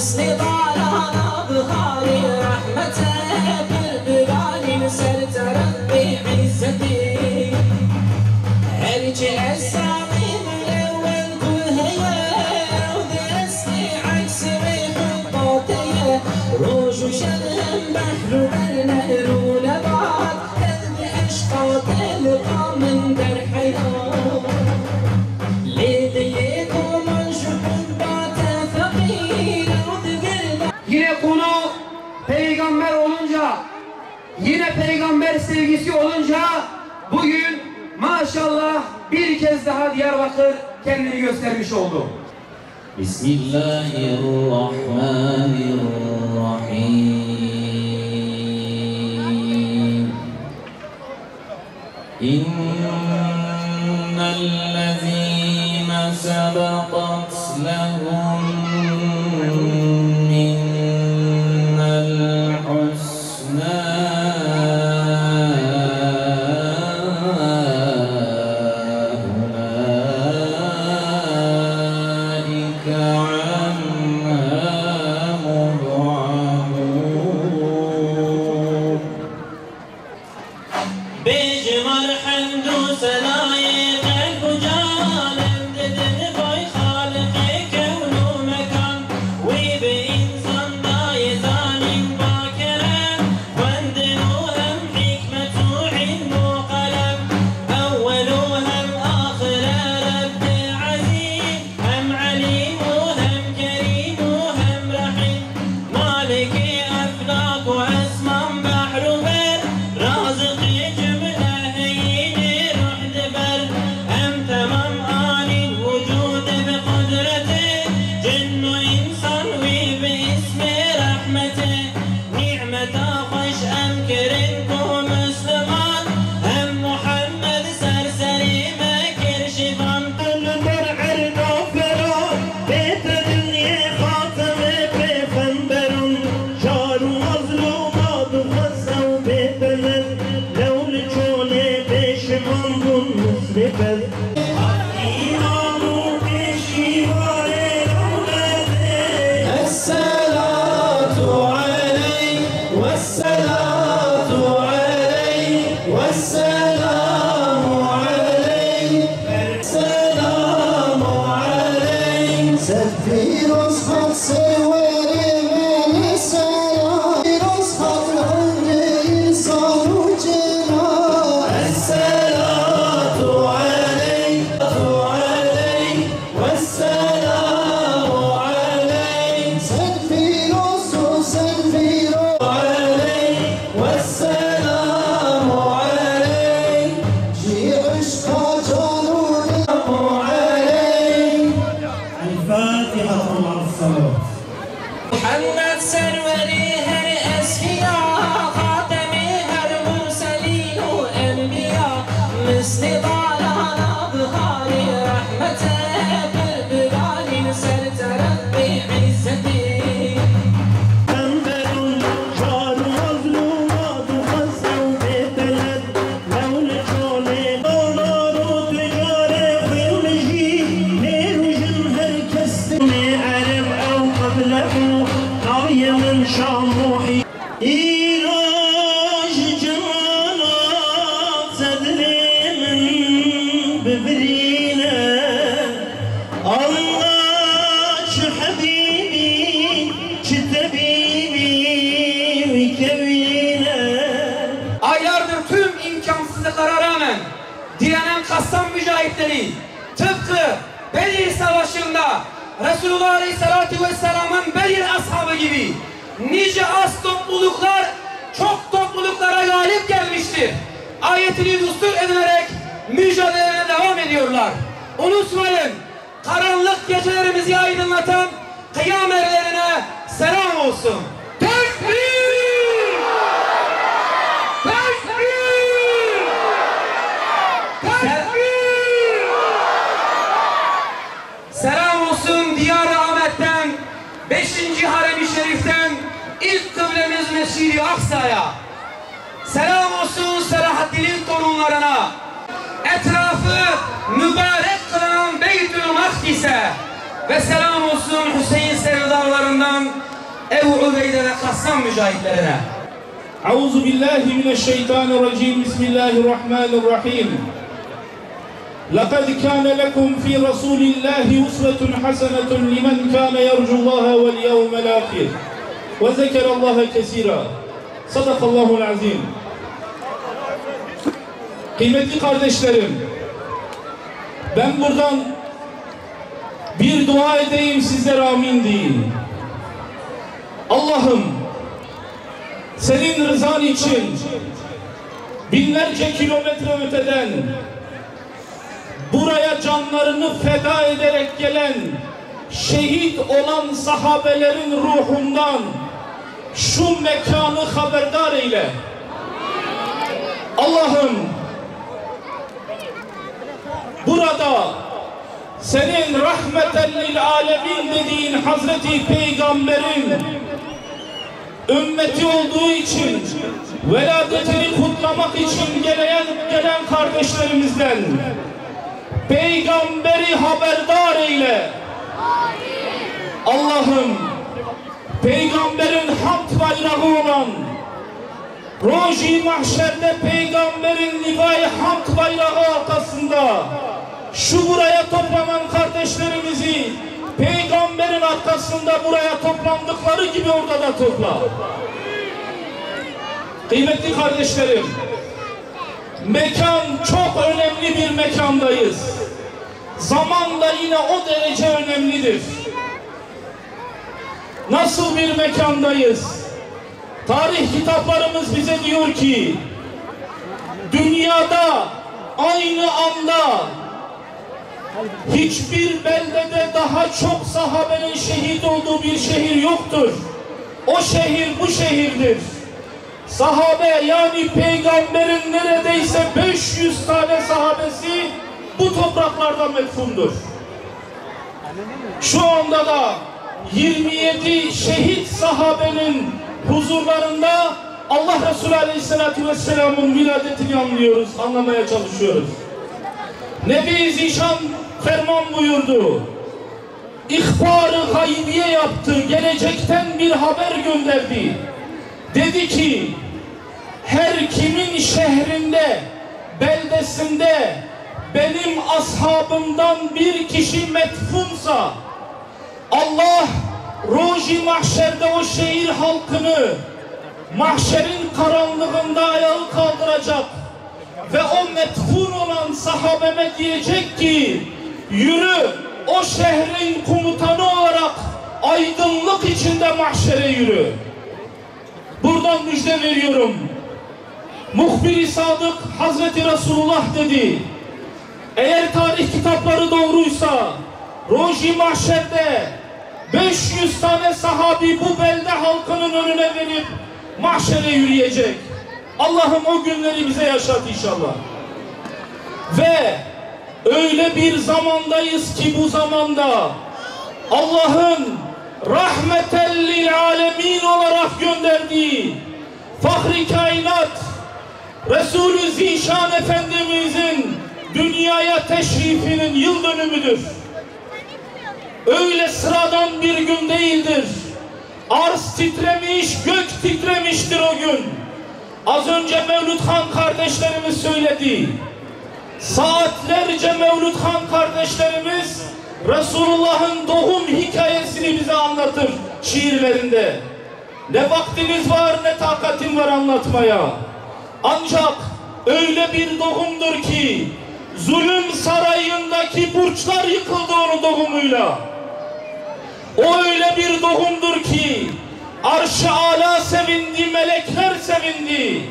misli dalana bihari rahmete birbirani serterabbi izzeti herci esramin evvel kulheye ravdi esli aksi ve hübbatiye roşu şerhem behru bernehru lebat elbi eşkat elqamin der hayat lidiye kuman şübbate fakir yine konu peygamber olunca, yine peygamber sevgisi olunca bugün maşallah bir kez daha Diyarbakır kendini göstermiş oldu. Bismillahirrahmanirrahim. İnnellezîne sebeqat lehum minnel husnâ بجمر حمد وسناي قلب وجال امددن باي خالقي كون ومكان وبإنسان دايزان باكرم وندن وهم حكمة وعلم وقلم أول وهم آخر رب عزيز هم عليم وهم كريم وهم رحيم مالك أفلاك وأسماء بحر وبر رازقي محمد سروري هر أسفياء خاتمي هر مرسلين وأنبياء مثل ضالانا بخاري رحمته بالبلاد سرت ربي عزتي شاموحي إيراج جمالات صدري من ببرينا الله شو حبيبي شو طبيبي ويكوينا. Aylardır tüm imkansızlıklara rağmen direnen Kassam mücahitleri tıpkı Bedir Savaşı'nda Resulullah Aleyhisselatü Vesselam'ın Bedir ashabı gibi nice az topluluklar çok topluluklara galip gelmiştir. Ayetini düstur edinerek mücadelelerine devam ediyorlar. Unutmayın, karanlık gecelerimizi aydınlatan kıyam erlerine selam olsun. Tekbir! Tekbir! Tekbir! Selam olsun Diyar-ı Ahmet'ten, 5. Harem-i Şerif'ten, ilk kıblemiz Mescid-i Aksa'ya. Selam olsun Selahaddin'in torunlarına. Etrafı mübarek kılınan Beytül Makdis'e. ve selam olsun Hüseyin sevdalarından Ebu Ubeyde ve Kassan mücahitlerine. Euzu billahi mineşşeytanirracim. Bismillahirrahmanirrahim. لقد كان لكم في رسول الله أسوة حسنة لمن كان يرجو الله واليوم الآخر وذكر الله كثيرا. صدق الله العظيم. Kıymetli kardeşlerim, ben buradan bir dua edeyim, sizler amin deyin. Allah'ım, senin rızan için binlerce kilometre öteden buraya canlarını feda ederek gelen, şehit olan sahabelerin ruhundan şu mekanı haberdar eyle. Allah'ım, burada senin rahmeten lil alemin dediğin Hazreti Peygamber'in ümmeti olduğu için veladetini kutlamak için gelen kardeşlerimizden Peygamberi haberdar eyle. Allah'ım, Peygamberin hamd bayrağı olan Roji mahşerde Peygamberin livai hamd bayrağı arkasında şu buraya toplanan kardeşlerimizi Peygamberin arkasında buraya toplandıkları gibi orada da topla. Kıymetli kardeşlerim, mekan çok önemli bir mekandayız. Zaman da yine o derece önemlidir. Nasıl bir mekandayız? Tarih kitaplarımız bize diyor ki dünyada aynı anda hiçbir beldede daha çok sahabenin şehit olduğu bir şehir yoktur. O şehir bu şehirdir. Sahabe, yani Peygamberin neredeyse 500 tane sahabesi bu topraklarda metfundur. Şu anda da 27 şehit sahabenin huzurlarında Allah Resulü Aleyhisselatü Vesselam'ın viladetini anlamaya çalışıyoruz. Nebi Zişan ferman buyurdu. İhbar-ı gaybiye yaptı. Gelecekten bir haber gönderdi. Dedi ki her kimin şehrinde, beldesinde benim ashabımdan bir kişi metfunsa Allah Roji mahşerde o şehir halkını mahşerin karanlığında ayağı kaldıracak ve o metfun olan sahabeme diyecek ki yürü, o şehrin komutanı olarak aydınlık içinde mahşere yürü. Buradan müjde veriyorum. Muhbir-i Sadık Hazreti Resulullah dedi. Eğer tarih kitapları doğruysa Roji mahşerde 500 tane sahabi bu belde halkının önüne verip mahşere yürüyecek. Allah'ım o günleri bize yaşat inşallah. Ve öyle bir zamandayız ki bu zamanda Allah'ın rahmeten lil alemin olarak gönderdiği Fahri Kainat Resulü Zişan Efendimizin dünyaya teşrifinin yıl dönümüdür. Öyle sıradan bir gün değildir. Arz titremiş, gök titremiştir o gün. Az önce Mevlüt Han kardeşlerimiz söyledi. Saatlerce Mevlüt Han kardeşlerimiz Resulullah'ın doğum hikayesini bize anlatır şiirlerinde. Ne vaktimiz var ne takatim var anlatmaya. Ancak öyle bir doğumdur ki zulüm sarayındaki burçlar yıkıldı onun doğumuyla. O öyle bir doğumdur ki arş-ı âlâ sevindi, melekler sevindi.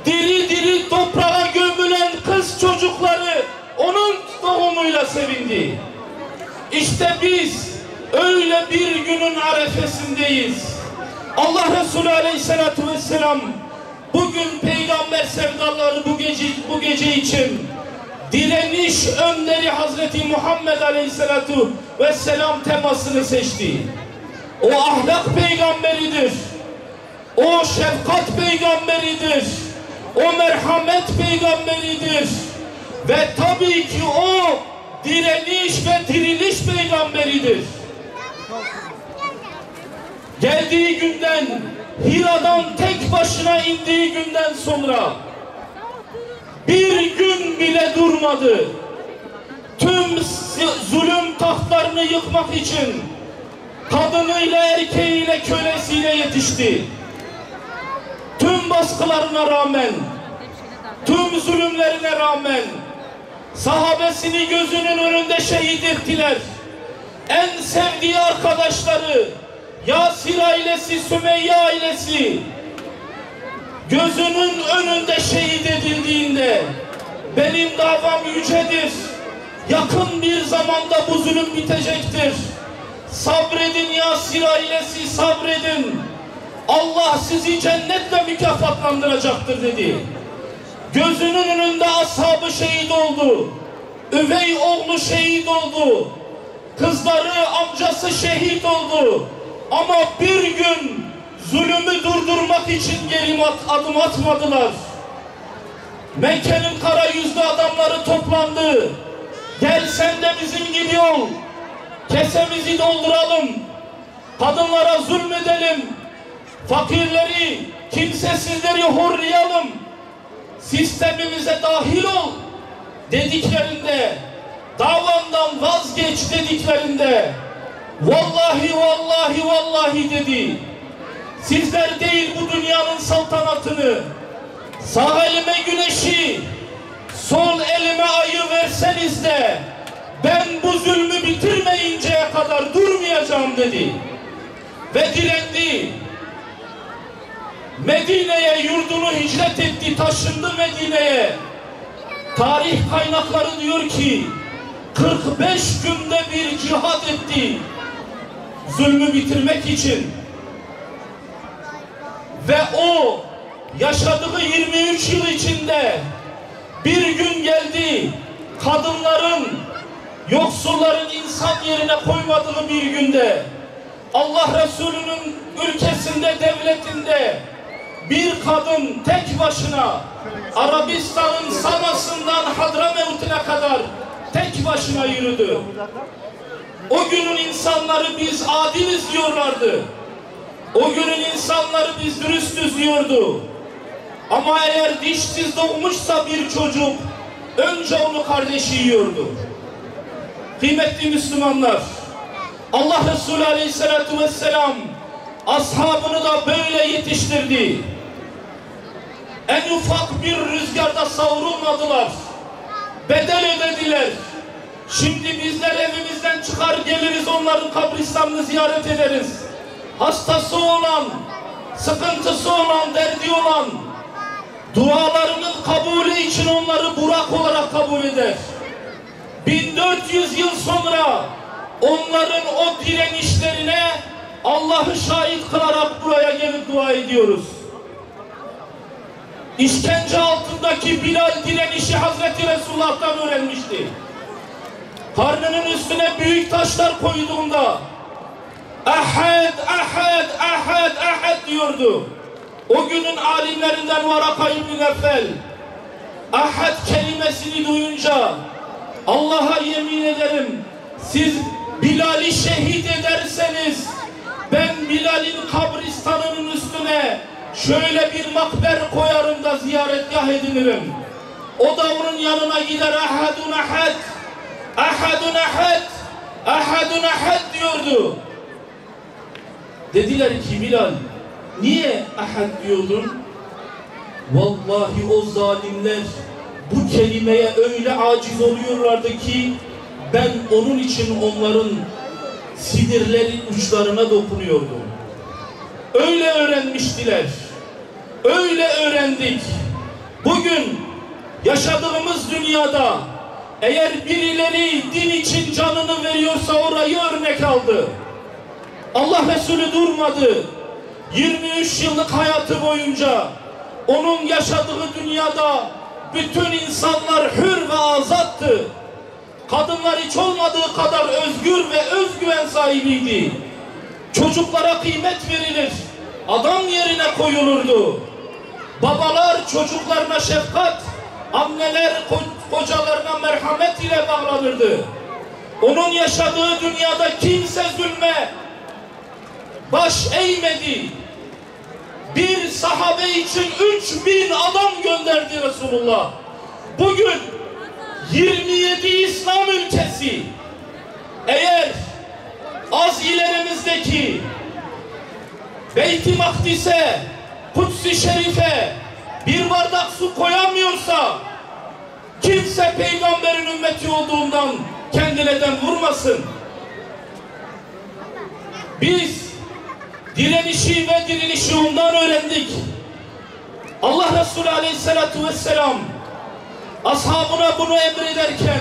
Diri diri toprağa gömülen kız çocukları onun doğumuyla sevindi. İşte biz öyle bir günün arefesindeyiz. Allah Resulü Aleyhisselatü Vesselam bugün peygamber sevdaları bu gece için direniş önderi Hazreti Muhammed Aleyhisselatü Vesselam temasını seçti. O ahlak peygamberidir. O şefkat peygamberidir. O merhamet peygamberidir. Ve tabii ki o direniş ve diriliş peygamberidir. Geldiği günden, Hira'dan tek başına indiği günden sonra bir gün bile durmadı. Tüm zulüm tahtlarını yıkmak için kadınıyla, erkeğiyle, kölesiyle yetişti. Tüm baskılarına rağmen, tüm zulümlerine rağmen sahabesini gözünün önünde şehit ettiler. En sevdiği arkadaşları, Yasir ailesi, Sümeyye ailesi gözünün önünde şehit edildiğinde benim davam yücedir. Yakın bir zamanda bu zulüm bitecektir. Sabredin Yasir ailesi, sabredin. Allah sizi cennetle mükafatlandıracaktır dedi. Gözünün önünde ashabı şehit oldu. Üvey oğlu şehit oldu. Kızları, amcası şehit oldu. Ama bir gün zulümü durdurmak için geri adım atmadılar. Mekke'nin kara yüzlü adamları toplandı. Gel sen de bizim gibi ol. Kesemizi dolduralım. Kadınlara zulmedelim. Fakirleri, kimsesizleri horlayalım. Sistemimize dahil ol dediklerinde, davandan vazgeç dediklerinde, vallahi vallahi vallahi dedi. Sizler değil bu dünyanın saltanatını, sağ elime güneşi, sol elime ayı verseniz de ben bu zulmü bitirmeyinceye kadar durmayacağım dedi. Ve direndi. Medine'ye yurdunu hicret etti, taşındı Medine'ye. Tarih kaynakları diyor ki 45 günde bir cihat etti zulmü bitirmek için. Ve o yaşadığı 23 yıl içinde bir gün geldi, kadınların, yoksulların insan yerine koymadığı bir günde Allah Resulü'nün ülkesinde, devletinde bir kadın tek başına Arabistan'ın Sana'sından Hadramevt'ine kadar tek başına yürüdü. O günün insanları biz adiliz diyorlardı. O günün insanları biz dürüstüz diyordu. Ama eğer dişsiz doğmuşsa bir çocuk önce onu kardeşi yiyordu. Kıymetli Müslümanlar, Allah Resulü Aleyhisselatü Vesselam ashabını da böyle yetiştirdi. En ufak bir rüzgarda savrulmadılar. Bedel ödediler. Şimdi bizler evimizden çıkar geliriz, onların kabristanını ziyaret ederiz. Hastası olan, sıkıntısı olan, derdi olan, dualarının kabulü için onları Burak olarak kabul eder. 1400 yıl sonra onların o direnişlerine Allah'ı şahit kılarak buraya gelip dua ediyoruz. İşkence altındaki Bilal direnişi Hazreti Resulullah'tan öğrenmişti. Karnının üstüne büyük taşlar koyduğunda Ahad, Ahad, Ahad, Ahad diyordu. O günün alimlerinden Varaka İbn Nefel Ahad kelimesini duyunca Allah'a yemin ederim, siz Bilal'i şehit ederseniz ben Bilal'in kabristanının üstüne şöyle bir makber koyarım da ziyaretgah edinirim. O da onun yanına gider, Ahadun Ahad, Ahadun Ahad, Ahadun Ahad diyordu. Dediler ki Bilal, niye Ahad diyordun? Vallahi o zalimler bu kelimeye öyle aciz oluyorlardı ki ben onun için onların sinirlerin uçlarına dokunuyordum. Öyle öğrenmiştiler. Öyle öğrendik. Bugün yaşadığımız dünyada eğer birileri din için canını veriyorsa orayı örnek aldı. Allah Resulü durmadı. 23 yıllık hayatı boyunca onun yaşadığı dünyada bütün insanlar hür ve azattı. Kadınlar hiç olmadığı kadar özgür ve özgüven sahibiydi. Çocuklara kıymet verilir, adam yerine koyulurdu. Babalar çocuklarına şefkat, anneler kocalarına merhamet ile bağlanırdı. Onun yaşadığı dünyada kimse zulme baş eğmedi. Bir sahabe için 3000 adam gönderdi Resulullah. Bugün 27 İslam ülkesi eğer az ilerimizdeki Beyt-i Makdis'e, Kuds-i Şerif'e bir bardak su koyamıyorsa kimse peygamberin ümmeti olduğundan kendinden vurmasın. Biz direnişi ve dirilişi ondan öğrendik. Allah Resulü Aleyhisselatü Vesselam ashabına bunu emrederken,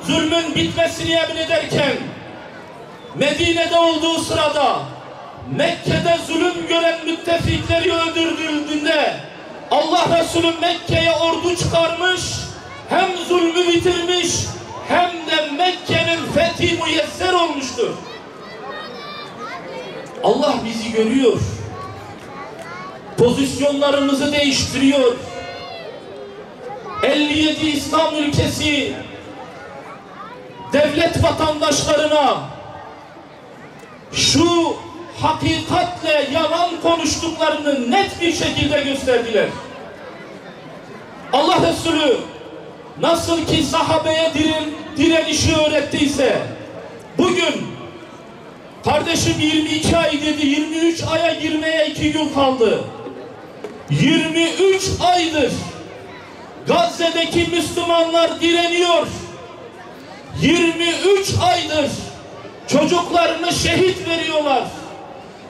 zulmün bitmesini emrederken, Medine'de olduğu sırada Mekke'de zulüm gören müttefikleri öldürüldüğünde Allah Resulü Mekke'ye ordu çıkarmış, hem zulmü bitirmiş hem de Mekke'nin fethi müyesser olmuştur. Allah bizi görüyor. Pozisyonlarımızı değiştiriyor. 57 İslam ülkesi devlet vatandaşlarına şu hakikatle yalan konuştuklarını net bir şekilde gösterdiler. Allah Resulü nasıl ki sahabeye direnişi öğrettiyse bugün kardeşim 22 ay dedi, 23 aya girmeye 2 gün kaldı. 23 aydır Gazze'deki Müslümanlar direniyor. 23 aydır çocuklarını şehit veriyorlar.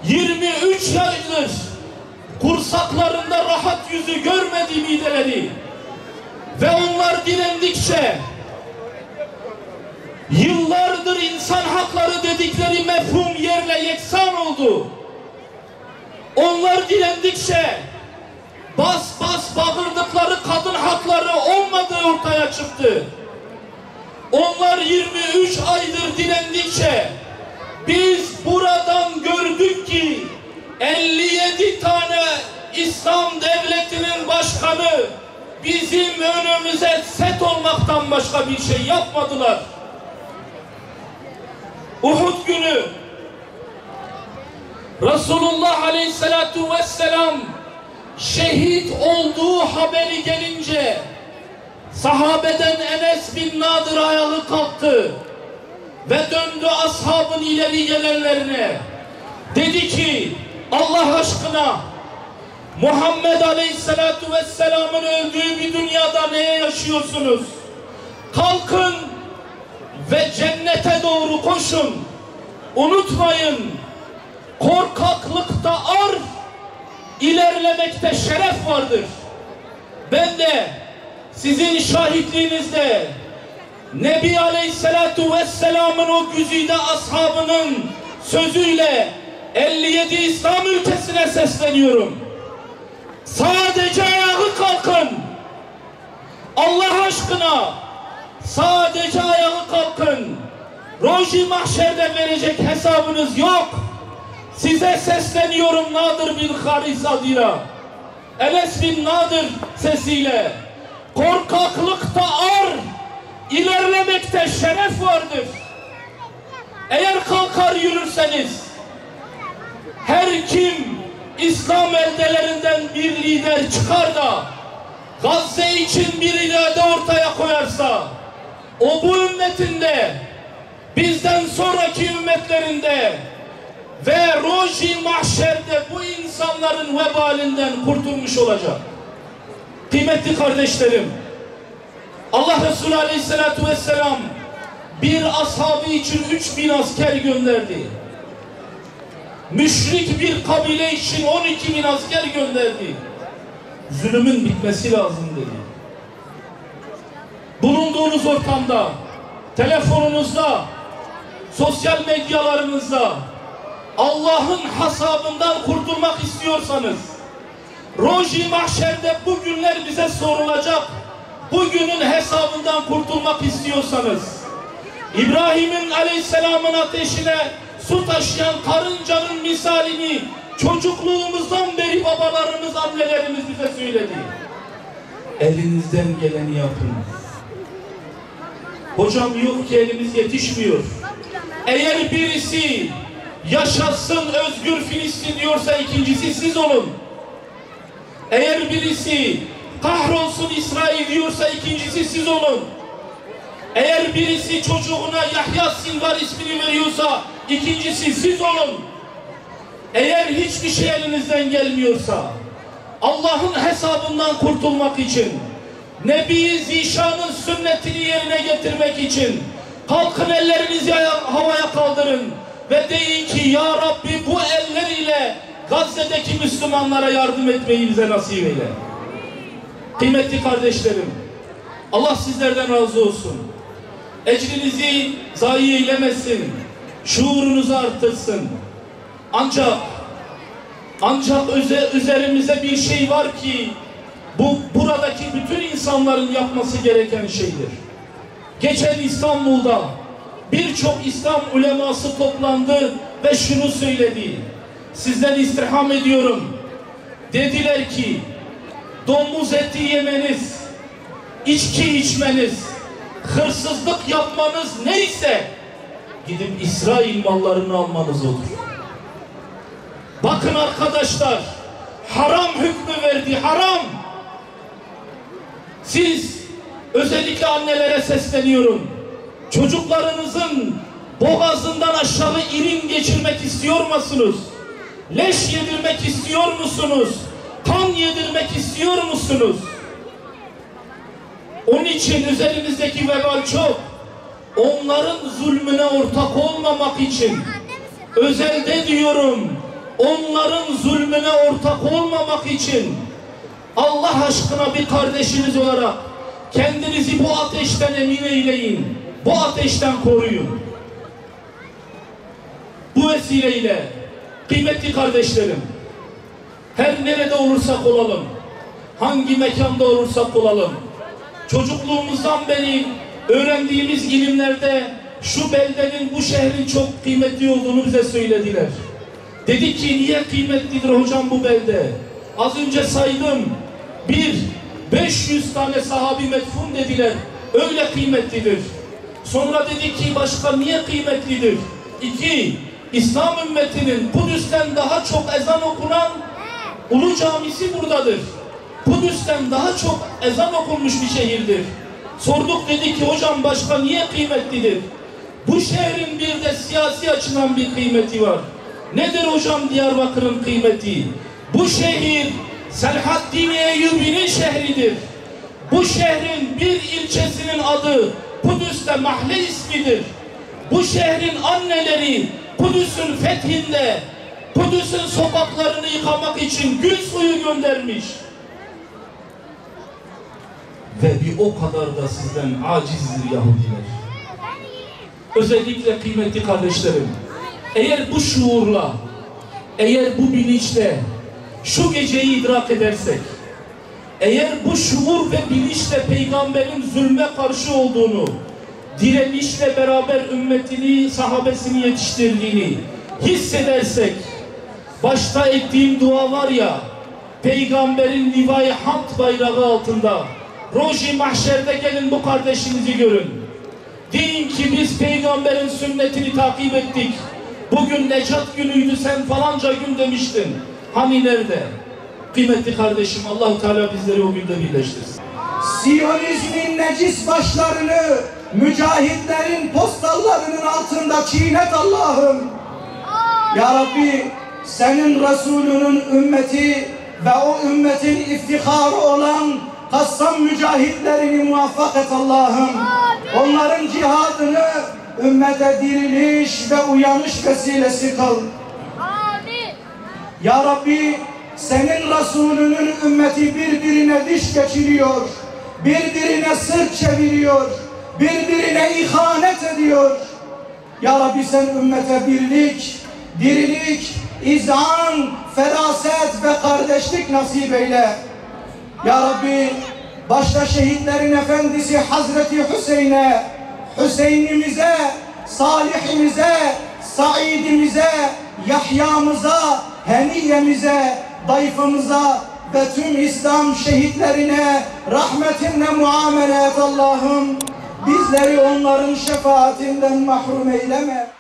23 aydır kursaklarında rahat yüzü görmedi mideleri. Ve onlar direndikçe yıllardır insan hakları dedikleri mefhum yerle yeksan oldu. Onlar direndikçe bas bas bağırdıkları kadın hakları olmadığı ortaya çıktı. Onlar 23 aydır direndikçe biz buradan gördük ki 57 tane İslam devletinin başkanı bizim önümüze set olmaktan başka bir şey yapmadılar. Uhud günü Resulullah Aleyhisselatü Vesselam şehit olduğu haberi gelince sahabeden Enes bin Nadir ayağı kalktı ve döndü ashabın ileri gelenlerine. Dedi ki Allah aşkına Muhammed Aleyhisselatü Vesselam'ın öldüğü bir dünyada neye yaşıyorsunuz? Kalkın ve cennete doğru koşun. Unutmayın, korkaklıkta ar, ilerlemekte şeref vardır. Ben de sizin şahitliğinizde Nebi Aleyhisselatü Vesselam'ın o güzide ashabının sözüyle 57 İslam ülkesine sesleniyorum. Sadece ayağı kalkın. Allah aşkına sadece ayağı kalkın. Roji mahşerde verecek hesabınız yok. Size sesleniyorum Nadir bin Haris adıyla. Enes bin Nadir sesiyle. Korkaklıkta ar, ilerlemekte şeref vardır. Eğer kalkar yürürseniz, her kim İslam eldelerinden bir lider çıkar da Gazze için bir irade ortaya koyarsa, o bu ümmetinde, bizden sonraki ümmetlerinde ve Roji mahşerde bu insanların vebalinden kurtulmuş olacak. Kıymetli kardeşlerim, Allah Resulü Aleyhisselatü Vesselam bir ashabı için 3000 asker gönderdi. Müşrik bir kabile için 12.000 asker gönderdi. Zulümün bitmesi lazım dedi. Bulunduğunuz ortamda, telefonunuzda, sosyal medyalarınızda Allah'ın hasabından kurtulmak istiyorsanız, Roji mahşerde bugünler bize sorulacak, bugünün hesabından kurtulmak istiyorsanız, İbrahim'in Aleyhisselam'ın ateşine su taşıyan karıncanın misalini çocukluğumuzdan beri babalarımız, annelerimiz bize söyledi. elinizden geleni yapın. Hocam yok ki elimiz yetişmiyor. Eğer birisi yaşasın özgür Filistin diyorsa ikincisi siz olun. Eğer birisi kahrolsun İsrail diyorsa ikincisi siz olun. Eğer birisi çocuğuna Yahya Sinvar ismini veriyorsa ikincisi siz olun. Eğer hiçbir şey elinizden gelmiyorsa Allah'ın hesabından kurtulmak için, Nebi Zişan'ın sünnetini yerine getirmek için kalkın, ellerinizi havaya kaldırın ve deyin ki ya Rabbi bu eller ile Gazze'deki Müslümanlara yardım etmeyi bize nasip eyle. Kıymetli kardeşlerim, Allah sizlerden razı olsun. Ecrinizi zayi eylemesin, şuurunuzu artırsın. Ancak üzerimize bir şey var ki buradaki bütün insanların yapması gereken şeydir. Geçen İstanbul'da birçok İslam uleması toplandı ve şunu söyledi. Sizden istirham ediyorum. Dediler ki domuz eti yemeniz, içki içmeniz, hırsızlık yapmanız neyse gidip İsrail mallarını almanız olur. Bakın arkadaşlar, haram hükmü verdi, haram. Siz özellikle annelere sesleniyorum. Çocuklarınızın boğazından aşağı irin geçirmek istiyor musunuz? Leş yedirmek istiyor musunuz? Kan yedirmek istiyor musunuz? Onun için üzerimizdeki vebal çok. Onların zulmüne ortak olmamak için, özelde diyorum, onların zulmüne ortak olmamak için Allah aşkına bir kardeşiniz olarak kendinizi bu ateşten emin eyleyin. Bu ateşten koruyun. Bu vesileyle kıymetli kardeşlerim, her nerede olursak olalım, hangi mekanda olursak olalım, çocukluğumuzdan beri öğrendiğimiz ilimlerde şu beldenin, bu şehrin çok kıymetli olduğunu bize söylediler. Dedik ki niye kıymetlidir hocam bu belde? Az önce saydım. 500 tane sahabi metfun dediler. Öyle kıymetlidir. Sonra dedik ki başka niye kıymetlidir? 2. İslam ümmetinin Kudüs'ten daha çok ezan okunan Ulu Camisi buradadır. Kudüs'ten daha çok ezan okunmuş bir şehirdir. Sorduk, dedik ki hocam başka niye kıymetlidir? Bu şehrin bir de siyasi açıdan bir kıymeti var. Nedir hocam Diyarbakır'ın kıymeti? Bu şehir Selahaddin Eyyubi'nin şehridir. Bu şehrin bir ilçesinin adı Kudüs'te mahalle ismidir. Bu şehrin anneleri Kudüs'ün fethinde Kudüs'ün sokaklarını yıkamak için gül suyu göndermiş. Ve bir o kadar da sizden acizdir Yahudiler. Özellikle kıymetli kardeşlerim, eğer bu şuurla, eğer bu bilinçle şu geceyi idrak edersek, eğer bu şuur ve bilinçle peygamberin zulme karşı olduğunu, direnişle beraber ümmetini, sahabesini yetiştirdiğini hissedersek, başta ettiğim dua var ya, peygamberin livai hamd bayrağı altında, Roji mahşerde gelin bu kardeşinizi görün. Deyin ki biz peygamberin sünnetini takip ettik. Bugün Necat günüydü, sen falanca gün demiştin. Hani nerede? Kıymetli kardeşim, Allah-u Teala bizleri o günde birleştirsin. Siyonizmin necis başlarını mücahitlerin postallarının altında çiğnet Allah'ım. Ya Rabbi, senin Resulünün ümmeti ve o ümmetin iftiharı olan Kassam mücahitlerini muvaffak et Allah'ım. Onların cihadını ümmete diriliş ve uyanış vesilesi kıl. Ya Rabbi, senin Resulünün ümmeti birbirine diş geçiriyor, birbirine sırt çeviriyor, birbirine ihanet ediyor. Ya Rabbi, sen ümmete birlik, dirilik, izan, feraset ve kardeşlik nasip eyle. Ya Rabbi, başta şehitlerin efendisi Hazreti Hüseyin'e, Hüseyin'imize, Salih'imize, Said'imize, Yahya'mıza, Heniye'mize, dayıfımıza ve tüm İslam şehitlerine rahmetinle muamele et Allah'ım. Bizleri onların şefaatinden mahrum eyleme.